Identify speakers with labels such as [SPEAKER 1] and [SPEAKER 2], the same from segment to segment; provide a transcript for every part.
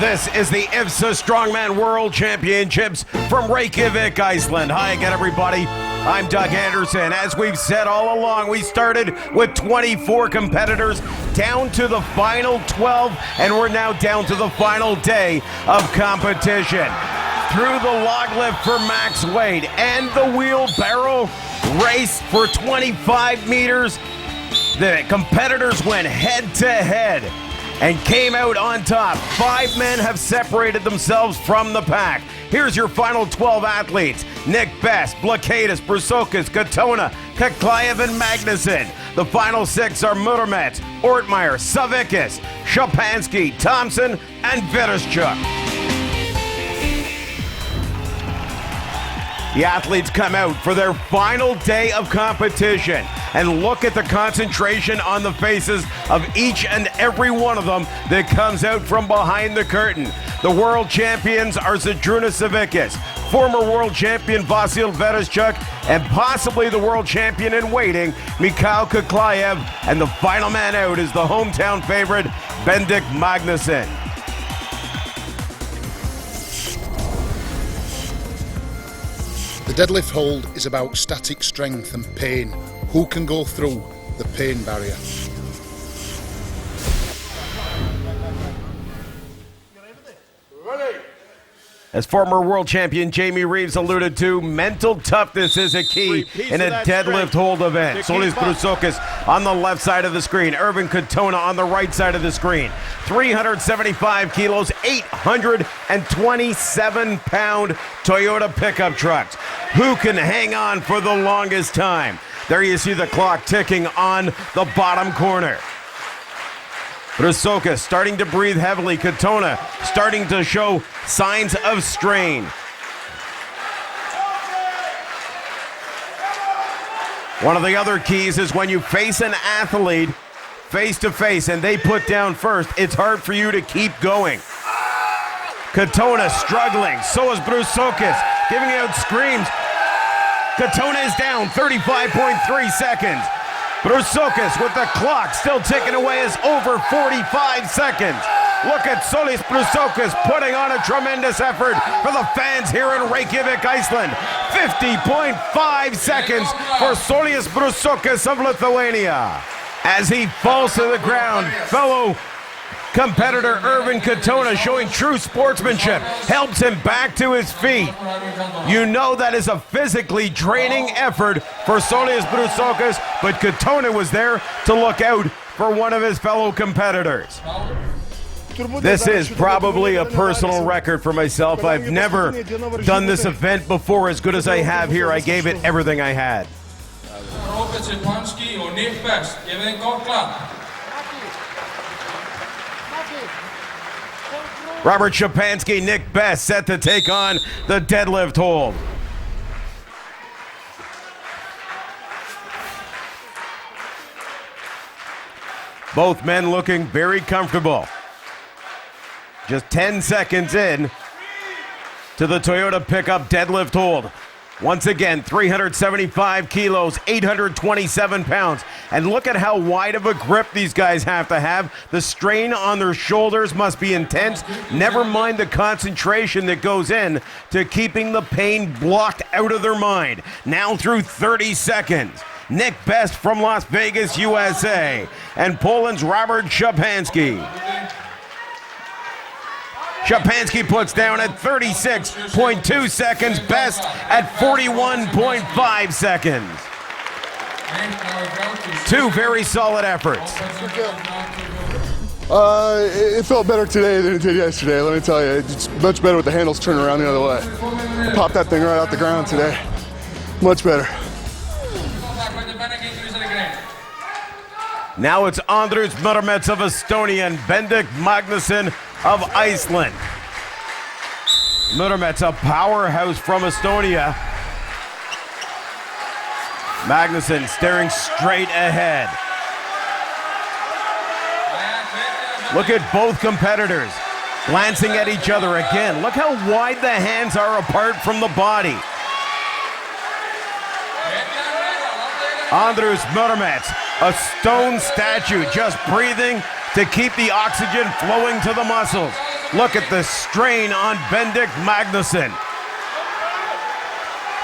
[SPEAKER 1] This is the IFSA Strongman World Championships from Reykjavik, Iceland. Hi again, everybody. I'm Doug Anderson. As we've said all along, we started with 24 competitors down to the final 12, and we're now down to the final day of competition. Through the log lift for max weight and the wheelbarrow race for 25 meters, the competitors went head to head and came out on top. 5 men have separated themselves from the pack. Here's your final 12 athletes: Nick Best, Blakaitis, Brusokas, Katona, Kaklaev, and Magnuson. The final 6 are Murmet, Ortmeyer, Savikis, Shapansky, Thompson, and Vereshchuk. The athletes come out for their final day of competition, and look at the concentration on the faces of each and every one of them that comes out from behind the curtain. The world champions are Zydrunas Savikis, former world champion Vasil Vereshchuk, and possibly the world champion in waiting, Mikhail Kaklaev, and the final man out is the hometown favorite, Bendik Magnuson.
[SPEAKER 2] The deadlift hold is about static strength and pain. Who can go through the pain barrier?
[SPEAKER 1] As former world champion Jamie Reeves alluded to, mental toughness is a key in a deadlift hold event. Solis Brusokas on the left side of the screen, Irvin Katona on the right side of the screen. 375 kilos, 827-pound Toyota pickup trucks. Who can hang on for the longest time? There you see the clock ticking on the bottom corner. Brusokas starting to breathe heavily. Katona starting to show signs of strain. One of the other keys is when you face an athlete face to face and they put down first, it's hard for you to keep going. Katona struggling, so is Brusokas, giving out screams. Katona is down, 35.3 seconds. Brusokas with the clock still ticking away is over 45 seconds. Look at Solis Brusokas putting on a tremendous effort for the fans here in Reykjavik, Iceland. 50.5 seconds for Solis Brusokas of Lithuania. As he falls to the ground, fellow competitor Irvin Katona, showing true sportsmanship, helps him back to his feet. You know that is a physically draining effort for Solis Brusokas, but Katona was there to look out for one of his fellow competitors. This is probably a personal record for myself. I've never done this event before as good as I have here. I gave it everything I had. Robert Shapansky, Nick Best set to take on the deadlift hold. Both men looking very comfortable. Just 10 seconds in to the Toyota pickup deadlift hold. Once again, 375 kilos, 827 pounds. And look at how wide of a grip these guys have to have. The strain on their shoulders must be intense. Never mind the concentration that goes in to keeping the pain blocked out of their mind. Now through 30 seconds. Nick Best from Las Vegas, USA. And Poland's Robert Shapansky. Shapansky puts down at 36.2 seconds, Best at 41.5 seconds. Two very solid efforts.
[SPEAKER 3] It felt better today than it did yesterday, let me tell you. It's much better with the handles turning around the other way. I popped that thing right out the ground today. Much better.
[SPEAKER 1] Now it's Andrus Murmets of Estonia and Bendik Magnuson of Iceland. Murmets, a powerhouse from Estonia. Magnuson staring straight ahead. Look at both competitors glancing at each other again. Look how wide the hands are apart from the body. Andrus Murmets, a stone statue, just breathing to keep the oxygen flowing to the muscles. Look at the strain on Bendik Magnusson.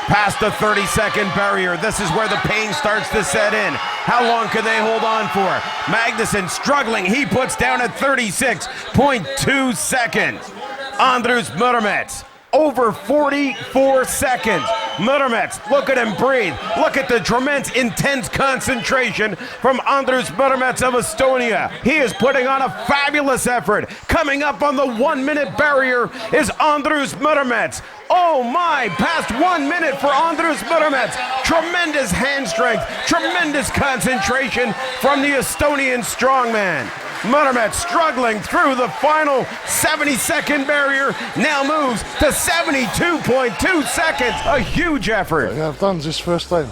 [SPEAKER 1] Past the 30-second barrier. This is where the pain starts to set in. How long can they hold on for? Magnussen struggling. He puts down at 36.2 seconds. Andrus Murmets, over 44 seconds. Murmets, look at him breathe. Look at the tremendous, intense concentration from Andrus Murmets of Estonia. He is putting on a fabulous effort. Coming up on the 1-minute barrier is Andrus Murmets. Oh my, past 1 minute for Andrus Murmets. Tremendous hand strength, tremendous concentration from the Estonian strongman. Murmets struggling through the final 70-second barrier, now moves to 72.2 seconds. A huge effort.
[SPEAKER 3] I have done this first time.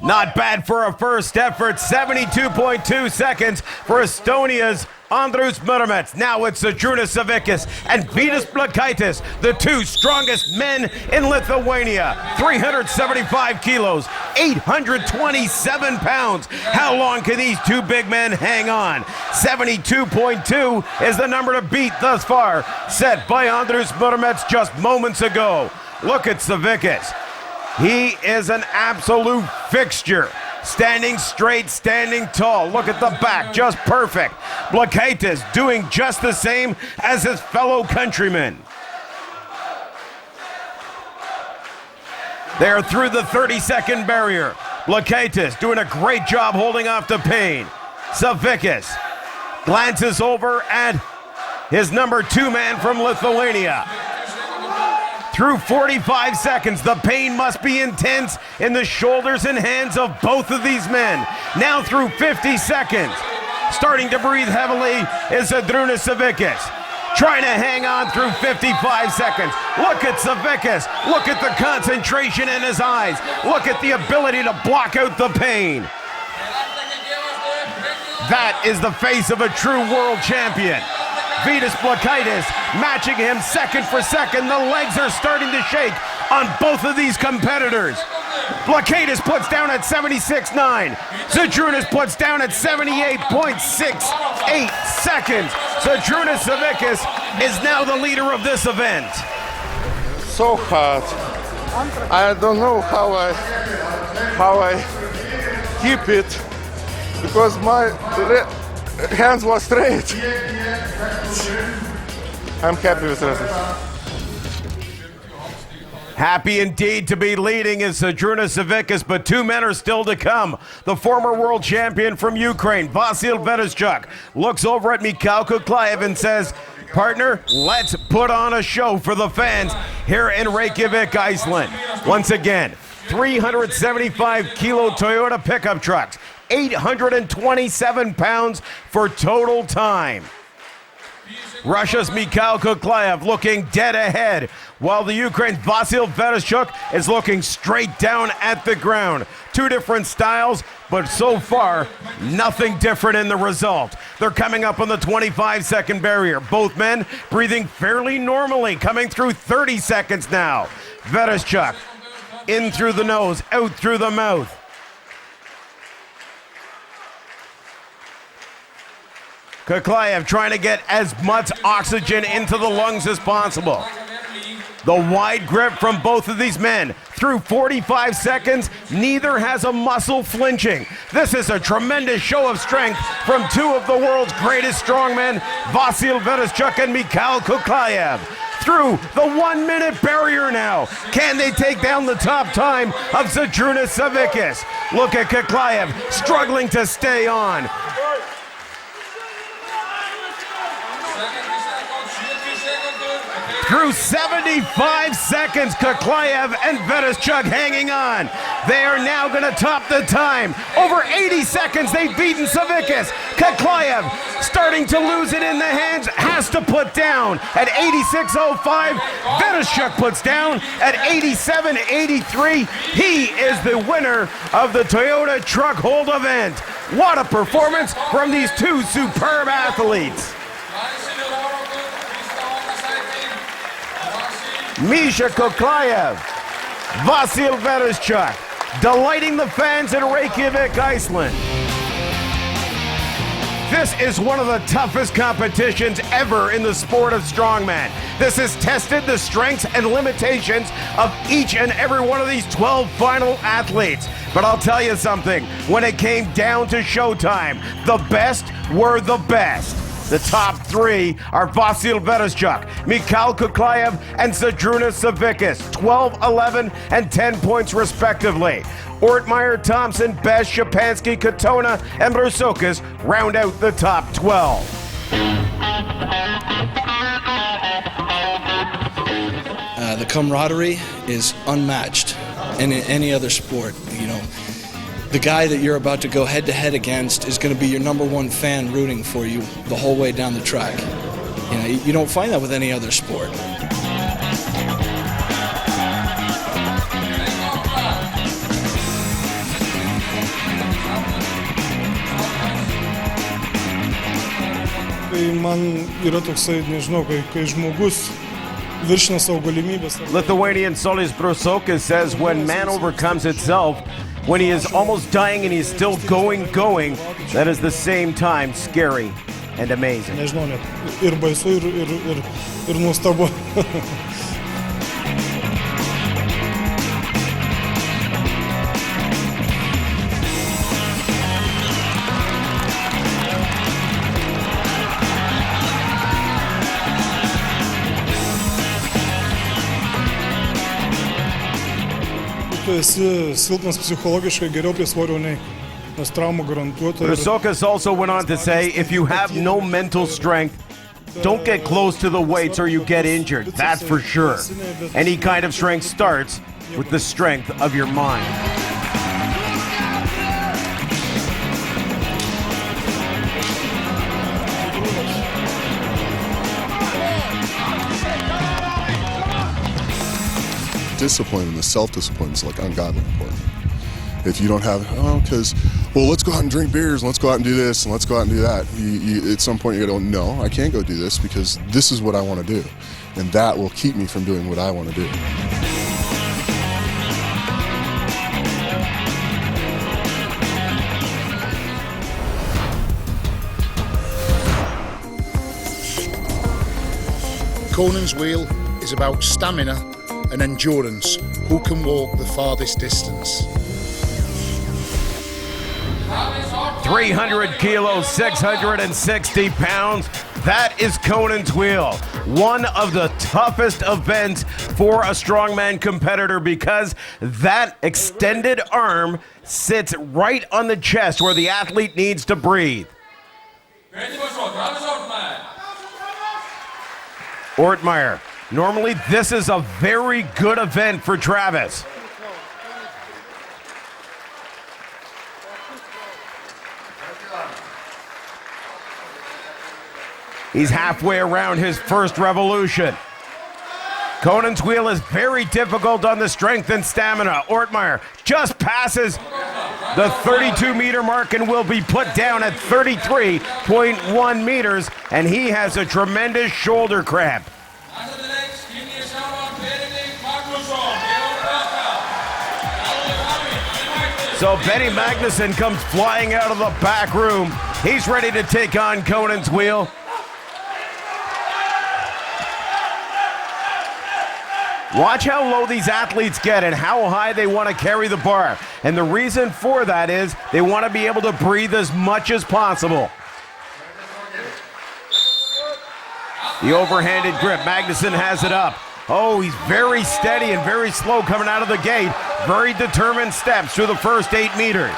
[SPEAKER 1] Not bad for a first effort. 72.2 seconds for Estonia's Andrus Murmets. Now it's Žydrūnas Savickis and Vytas Blekaitis, the two strongest men in Lithuania. 375 kilos, 827 pounds. How long can these two big men hang on? 72.2 is the number to beat thus far, set by Andrus Murmets just moments ago. Look at Savickis. He is an absolute fixture. Standing straight, standing tall. Look at the back, just perfect. Blekaitis doing just the same as his fellow countrymen. They're through the 30-second barrier. Blekaitis doing a great job holding off the pain. Savickis glances over at his number 2 man from Lithuania. Through 45 seconds, the pain must be intense in the shoulders and hands of both of these men. Now through 50 seconds, starting to breathe heavily is Žydrūnas Savickis. Trying to hang on through 55 seconds. Look at Savickis. Look at the concentration in his eyes. Look at the ability to block out the pain. That is the face of a true world champion. Vytas Blekaitis matching him second for second. The legs are starting to shake on both of these competitors. Blekaitis puts down at 76.9. Žydrūnas puts down at 78.68 seconds. Žydrūnas Savickis is now the leader of this event.
[SPEAKER 4] So hard. I don't know how I keep it because my hands were straight. I'm happy with the result.
[SPEAKER 1] Happy indeed to be leading is Žydrūnas Savickis, but 2 men are still to come. The former world champion from Ukraine, Vasil Vereshchuk, looks over at Mikhail Kuklayev and says, partner, let's put on a show for the fans here in Reykjavik, Iceland. Once again, 375 kilo Toyota pickup trucks, 827 pounds for total time. Russia's Mikhail Kuklayev looking dead ahead, while the Ukraine's Vasil Vereshchuk is looking straight down at the ground. 2 different styles, but so far, nothing different in the result. They're coming up on the 25-second barrier. Both men breathing fairly normally, coming through 30 seconds now. Vereshchuk in through the nose, out through the mouth. Kuklayev trying to get as much oxygen into the lungs as possible. The wide grip from both of these men. Through 45 seconds, neither has a muscle flinching. This is a tremendous show of strength from 2 of the world's greatest strongmen, Vasil Vereshchuk and Mikhail Kuklayev. Through the 1-minute barrier now. Can they take down the top time of Žydrūnas Savickis? Look at Kuklayev struggling to stay on. Through 75 seconds, Kuklayev and Vereshchuk hanging on. They are now going to top the time. Over 80 seconds, they've beaten Savickis. Kuklayev starting to lose it in the hands, has to put down at 86.05. Vereshchuk puts down at 87.83. He is the winner of the Toyota Truck Hold event. What a performance from these 2 superb athletes. Misha Kuklayev, Vasil Vereshchuk, delighting the fans in Reykjavik, Iceland. This is one of the toughest competitions ever in the sport of strongman. This has tested the strengths and limitations of each and every one of these 12 final athletes. But I'll tell you something, when it came down to showtime, the best were the best. The top three are Vasil Vereshchuk, Mikhail Kuklayev, and Zydrunas Savickas, 12, 11, and 10 points respectively. Ortmeyer, Thompson, Bez, Szczepanski, Katona, and Brusokas round out the top 12.
[SPEAKER 5] The camaraderie is unmatched in any other sport. You know, the guy that you're about to go head-to-head against is going to be your number one fan rooting for you the whole way down the track. You know, you don't find that with any other sport.
[SPEAKER 6] Man yra toksai, nežinau, kai žmogus viršina savo galimybės.
[SPEAKER 1] Lithuanian Solis Brusokas says when man overcomes itself, when he is almost dying and he's still going, that is the same time scary and amazing.
[SPEAKER 6] Nežinau, net ir baisu, ir nuostabu. Tu esi silpnas psichologiškai, geriau prie svorio nei, nes trauma garantuota.
[SPEAKER 1] Brusokas also went on to say, if you have no mental strength, don't get close to the weights or you get injured, that's for sure. Any kind of strength starts with the strength of your mind.
[SPEAKER 3] Discipline and the self-discipline is like ungodly important. If you don't have, let's go out and drink beers, and let's go out and do this, and let's go out and do that. You at some point you go, no, I can't go do this because this is what I want to do. And that will keep me from doing what I want to do.
[SPEAKER 2] Conan's wheel is about stamina and endurance. Who can walk the farthest distance?
[SPEAKER 1] 300 kilos, 660 pounds. That is Conan's wheel. One of the toughest events for a strongman competitor because that extended arm sits right on the chest where the athlete needs to breathe. Ortmeyer. Normally, this is a very good event for Travis. He's halfway around his first revolution. Conan's wheel is very difficult on the strength and stamina. Ortmeyer just passes the 32-meter mark and will be put down at 33.1 meters, and he has a tremendous shoulder cramp. So Benny Magnusson comes flying out of the back room. He's ready to take on Conan's wheel. Watch how low these athletes get and how high they want to carry the bar. And the reason for that is they want to be able to breathe as much as possible. The overhanded grip, Magnusson has it up. Oh, he's very steady and very slow coming out of the gate. Very determined steps through the first 8 meters.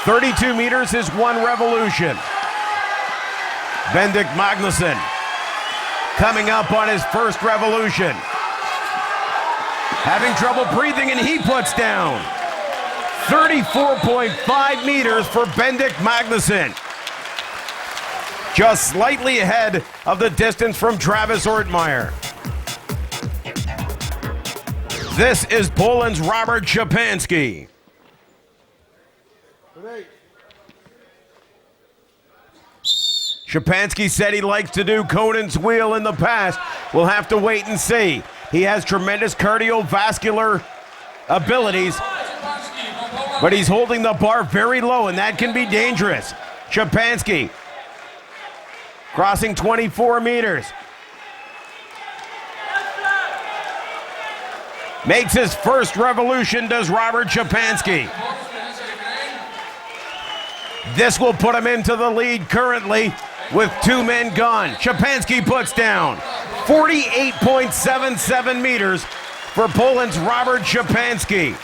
[SPEAKER 1] 32 meters is one revolution. Bendik Magnusson coming up on his first revolution. Having trouble breathing, and he puts down 34.5 meters for Bendik Magnusson. Just slightly ahead of the distance from Travis Ortmeyer. This is Poland's Robert Szczepanski. Szczepanski said he likes to do Conan's wheel in the past. We'll have to wait and see. He has tremendous cardiovascular abilities. But he's holding the bar very low, and that can be dangerous. Szczepanski crossing 24 meters. Makes his first revolution, does Robert Szczepanski. This will put him into the lead currently with 2 men gone. Szczepanski puts down 48.77 meters for Poland's Robert Szczepanski.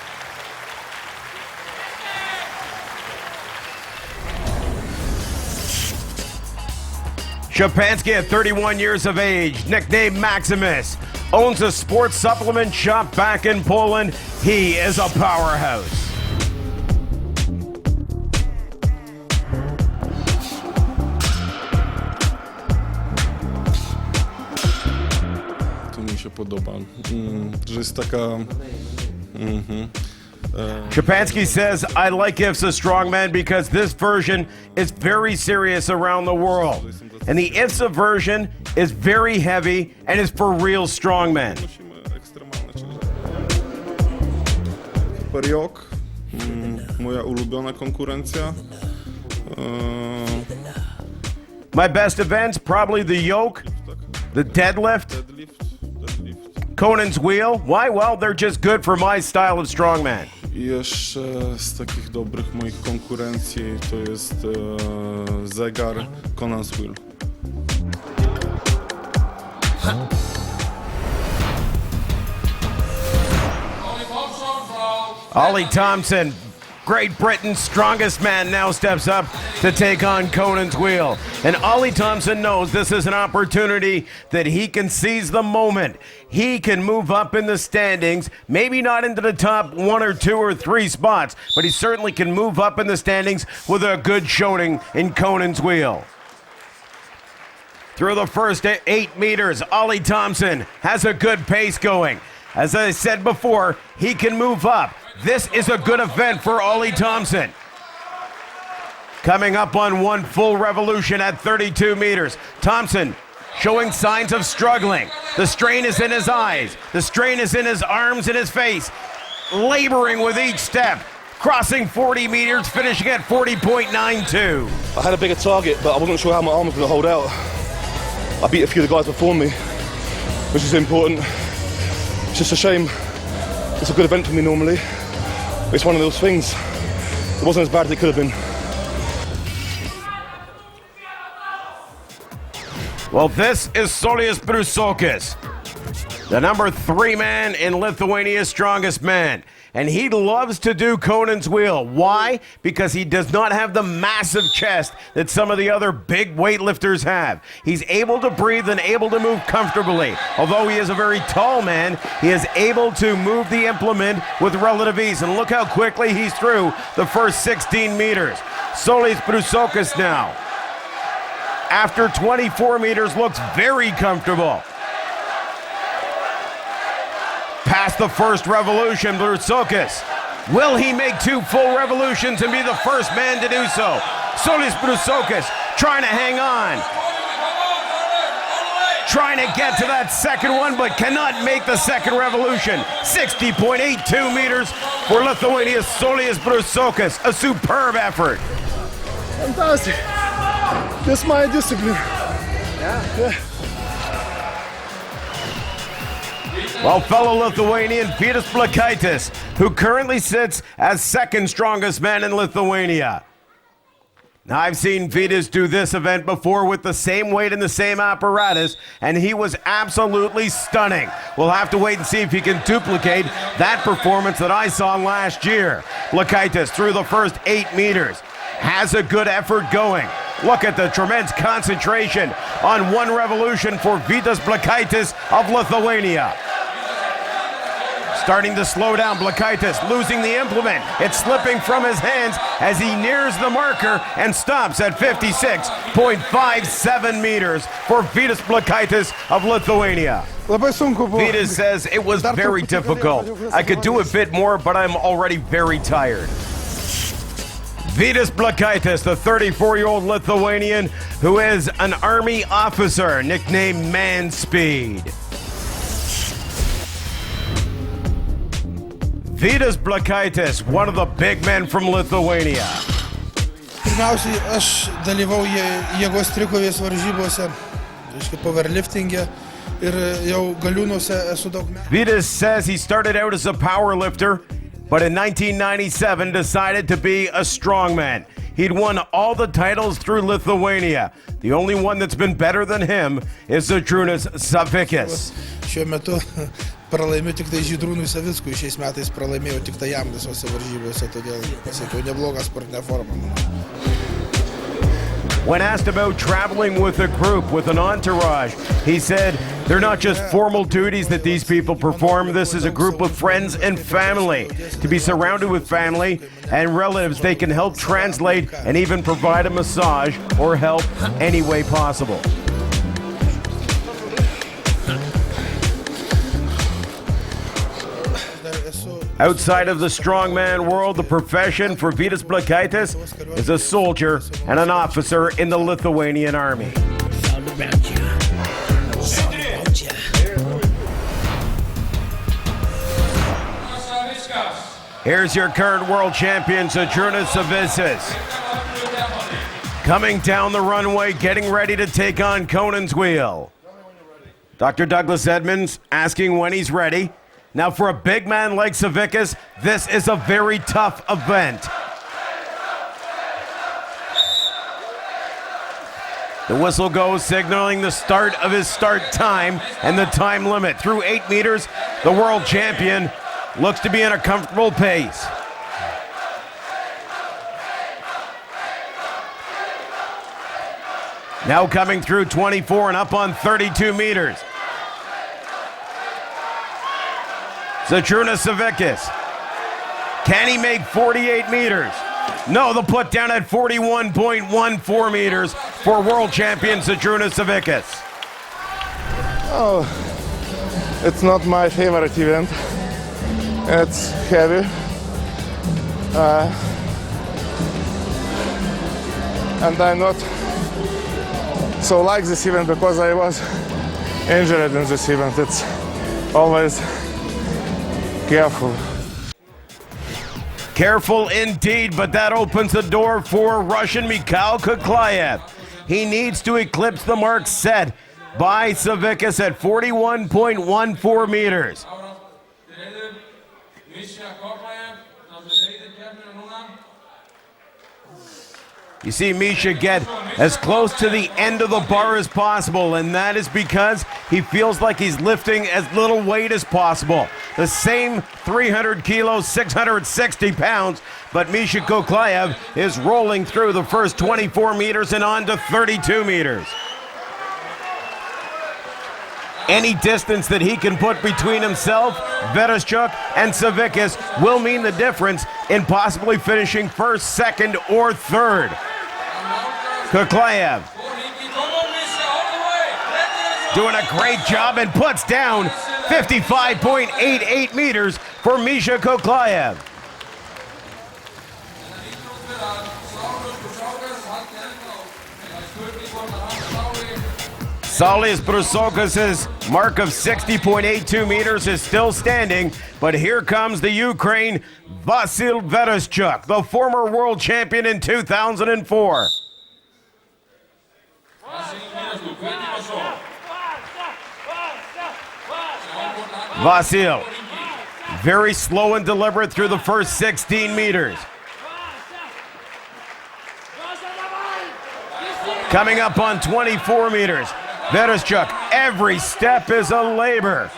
[SPEAKER 1] Szczepanski, at 31 years of age, nicknamed Maximus, owns a sports supplement shop back in Poland. He is a powerhouse.
[SPEAKER 7] To mi się podoba, że jest taka...
[SPEAKER 1] Szczepanski says, I like IFSA Strongman because this version is very serious around the world. And the IFSA version is very heavy and is for real strongmen.
[SPEAKER 7] Musimy ekstremalne ciężary. Periok, moja ulubiona konkurencja.
[SPEAKER 1] My best events, probably the yoke, the deadlift, Conan's wheel. Why? Well, they're just good for my style of strongman.
[SPEAKER 7] I jeszcze z takich dobrych moich konkurencji to jest zegar Conan's Wheel.
[SPEAKER 1] Ollie Thompson, Great Britain's strongest man, now steps up to take on Conan's wheel. And Ollie Thompson knows this is an opportunity that he can seize the moment. He can move up in the standings, maybe not into the top 1 or 2 or 3 spots, but he certainly can move up in the standings with a good showing in Conan's wheel. Through the first 8 meters, Ollie Thompson has a good pace going. As I said before, he can move up. This is a good event for Ollie Thompson. Coming up on 1 full revolution at 32 meters. Thompson showing signs of struggling. The strain is in his eyes. The strain is in his arms and his face. Laboring with each step. Crossing 40 meters, finishing at 40.92.
[SPEAKER 8] I had a bigger target, but I wasn't sure how my arm was going to hold out. I beat a few of the guys before me, which is important. It's just a shame. It's a good event for me normally. It's one of those things. It wasn't as bad as it could have been.
[SPEAKER 1] Well, this is Saulius Brusokis, the number 3 man in Lithuania's strongest man. And he loves to do Conan's wheel. Why? Because he does not have the massive chest that some of the other big weightlifters have. He's able to breathe and able to move comfortably. Although he is a very tall man, he is able to move the implement with relative ease. And look how quickly he's through the first 16 meters. Saulius Brusokis now, after 24 meters, looks very comfortable. Past the first revolution, Brusokis. Will he make 2 full revolutions and be the first man to do so? Saulius Brusokis trying to hang on. Trying to get to that second one, but cannot make the second revolution. 60.82 meters for Lithuania's Saulius Brusokis. A superb effort.
[SPEAKER 8] Fantastic. That's my discipline. Yeah.
[SPEAKER 1] Well, fellow Lithuanian Vidas Blekaitis, who currently sits as 2nd strongest man in Lithuania. Now, I've seen Vidas do this event before with the same weight and the same apparatus, and he was absolutely stunning. We'll have to wait and see if he can duplicate that performance that I saw last year. Blekaitis through the first 8 meters. Has a good effort going. Look at the tremendous concentration on 1 revolution for Vidas Blekaitis of Lithuania. Starting to slow down, Blekaitis losing the implement. It's slipping from his hands as he nears the marker and stops at 56.57 meters for Vidas Blekaitis of Lithuania. Vidas says it was very difficult. I could do a bit more, but I'm already very tired. Vidas Blekaitis, the 34-year-old Lithuanian who is an army officer nicknamed Man Speed. Vydas Blekaitis, one of the big men from Lithuania.
[SPEAKER 9] Pirmiausiai, aš dalyvau jėgos trikovės varžybose, powerlifting'e ir jau galiūnuose esu daug metų.
[SPEAKER 1] Vydas says he started out as a powerlifter, but in 1997 decided to be a strongman. He'd won all the titles through Lithuania. The only one that's been better than him is Žydrūnas Savickis.
[SPEAKER 9] Šiuo metu pralaimiu tik tai Žydrūnui Savickui, šiais metais pralaimėjau tik tai jam visose varžybose, todėl pasiekiau neblogą sportinę formą.
[SPEAKER 1] When asked about traveling with a group, with an entourage, he said, they're not just formal duties that these people perform. This is a group of friends and family. To be surrounded with family and relatives, they can help translate and even provide a massage or help any way possible. Outside of the strongman world, the profession for Vydas Blekaitis is a soldier and an officer in the Lithuanian army. Here's your current world champion, Žydrūnas Savickis. Coming down the runway, getting ready to take on Conan's wheel. Dr. Douglas Edmonds asking when he's ready. Now, for a big man like Savickis, this is a very tough event. The whistle goes, signaling the start of his start time and the time limit. Through 8 meters, the world champion looks to be in a comfortable pace. Now coming through 24 and up on 32 meters. Žydrūnas Savickis. Can he make 48 meters? No, the put down at 41.14 meters for world champion Žydrūnas Savickis.
[SPEAKER 4] Oh, it's not my favorite event. It's heavy. And I'm not so like this event because I was injured in this event. It's always careful.
[SPEAKER 1] Careful indeed, but that opens the door for Russian Mikhail Kuklayev. He needs to eclipse the mark set by Savickis at 41.14 meters. You see Misha get as close to the end of the bar as possible, and that is because he feels like he's lifting as little weight as possible. The same 300 kilos, 660 pounds, but Misha Kuklayev is rolling through the first 24 meters and on to 32 meters. Any distance that he can put between himself, Vereshchuk, and Savickis will mean the difference in possibly finishing first, second, or third. Kuklayev doing a great job and puts down 55.88 meters for Misha Kuklayev. Saulius Brusokas' mark of 60.82 meters is still standing, but here comes the Ukraine, Vasyl Vereshchuk, the former world champion in 2004. Vasyl, very slow and deliberate through the first 16 meters. Coming up on 24 meters, Vereshchuk, every step is a labor.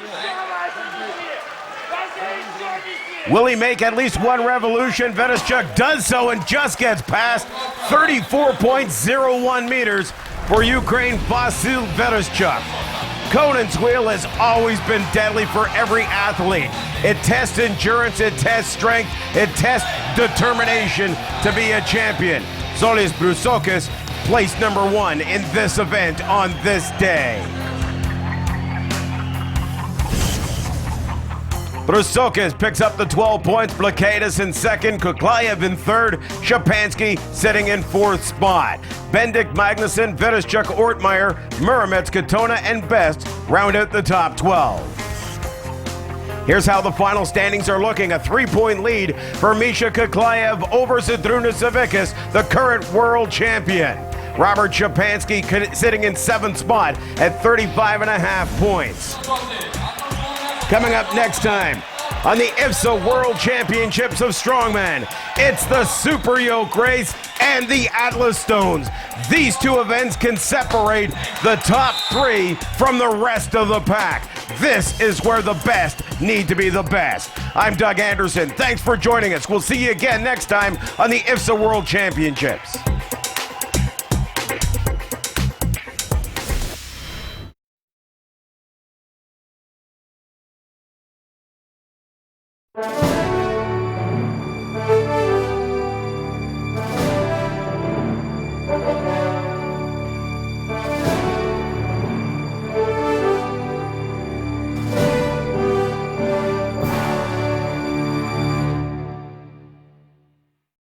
[SPEAKER 1] Will he make at least one revolution? Vereshchuk does so and just gets past 34.01 meters for Ukraine, Vasyl Vereshchuk. Conan's wheel has always been deadly for every athlete. It tests endurance, it tests strength, it tests determination to be a champion. Saulius Brusokas placed number 1 in this event on this day. Brusokas picks up the 12 points, Blekaitis in second, Kuklayev in third, Shapansky sitting in fourth spot. Bendik, Magnuson, Vereshchuk, Ortmeyer, Murametz, Katona, and Best round out the top 12. Here's how the final standings are looking. A 3-point lead for Misha Kuklayev over Zydrunas Savickas, the current world champion. Robert Szczepanski sitting in 7th spot at 35.5 points. Coming up next time on the IFSA World Championships of Strongman, it's the Super Yoke Race and the Atlas Stones. These two events can separate the top 3 from the rest of the pack. This is where the best need to be the best. I'm Doug Anderson. Thanks for joining us. We'll see you again next time on the IFSA World Championships.